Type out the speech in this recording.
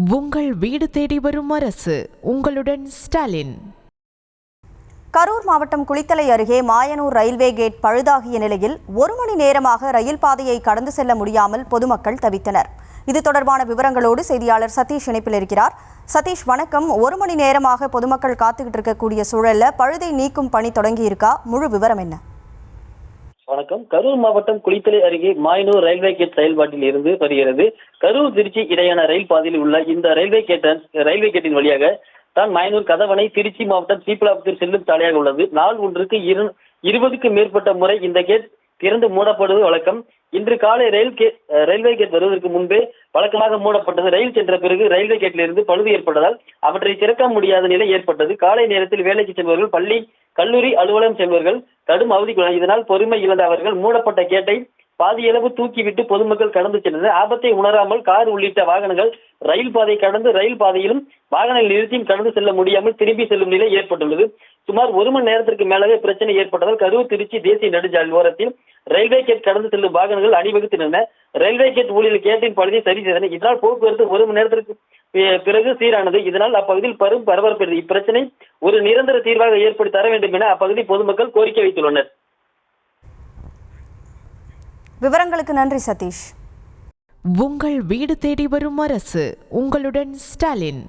உங்கள் வீடு தேடி வரும் அரசு. உங்களுடன் ஸ்டாலின். கரூர் மாவட்டம் குளித்தலை அருகே மாயனூர் ரயில்வே கேட் பழுதாகிய நிலையில் 1 மணி நேரமாக ரயில் பாதையை கடந்து செல்ல முடியாமல் பொதுமக்கள் தவித்தனர். இது தொடர்பான விவரங்களோடு செய்தியாளர் சதீஷ் இணைப்பில் இருக்கிறார். சதீஷ், வணக்கம். 1 மணி நேரமாக பொதுமக்கள் காத்துக்கிட்டு இருக்கக்கூடிய சூழல்ல பழுதை நீக்கும் பணி தொடங்கி இருக்கா? முழு விவரம் என்ன? வணக்கம். கரூர் மாவட்டம் குளித்தலை அருகே மாயனூர் ரயில்வே கேட் செயல்பாட்டில் இருந்து வருகிறது. கரூர் திருச்சி இடையான ரயில் பாதையில் உள்ள இந்த ரயில்வே கேட்டின் வழியாக தான் மாயனூர் கதவணை திருச்சி மாவட்டம் சீப்பலாபுத்தூர் செல்லும் சாலையாக உள்ளது. நாள் ஒன்றுக்கு 20க்கும் மேற்பட்ட முறை இந்த கேட் திறந்து மூடப்படுவது வழக்கம். இன்று காலை ரயில்வே கேட் வருவதற்கு முன்பே வழக்கமாக மூடப்பட்டது. ரயில் சென்ற பிறகு ரயில்வே கேட்டிலிருந்து பழுது ஏற்பட்டதால் அவற்றை திறக்க முடியாத நிலை ஏற்பட்டது. காலை நேரத்தில் வேலைக்கு செல்பவர்கள், பள்ளி கல்லூரி அலுவலகம் செல்பவர்கள் கடும் அவதிக்குள்ளார். இதனால் பொறுமை இழந்த அவர்கள் மூடப்பட்ட கேட்டை பாதியளவு தூக்கிவிட்டு பொதுமக்கள் கடந்து சென்றனர். ஆபத்தை உணராமல் கார் உள்ளிட்ட வாகனங்கள் ரயில் பாதை கடந்து ரயில் பாதையிலும் வாகனங்கள் நிறுத்தியும் கடந்து செல்ல முடியாமல் திரும்பி செல்லும் நிலை ஏற்பட்டுள்ளது. சுமார் 1 மணி நேரத்திற்கு மேலாக பிரச்சனை ஏற்பட்டதால் கரூர் திருச்சி தேசிய நெடுஞ்சாலை ஓரத்தில் ரயில்வே கேட் கடந்து செல்லும் வாகனங்கள் அணிவகுத்து நின்றன. ரயில்வே கேட் ஊழியர் கேட்டின் பழுதை சரி செய்தனர். இதனால் போக்குவரத்து 1 மணி நேரத்திற்கு பிறகு சீரானது. இதனால் அப்பகுதியில் பெரும் பரபரப்பு. இப்பிரச்சனை ஒரு நிரந்தர தீர்வாக ஏற்படுத்தி தர வேண்டும் என அப்பகுதி பொதுமக்கள் கோரிக்கை வைத்துள்ளனர். விவரங்களுக்கு நன்றி சதீஷ். உங்கள் வீடு தேடி வரும் அரசு. உங்களுடன் ஸ்டாலின்.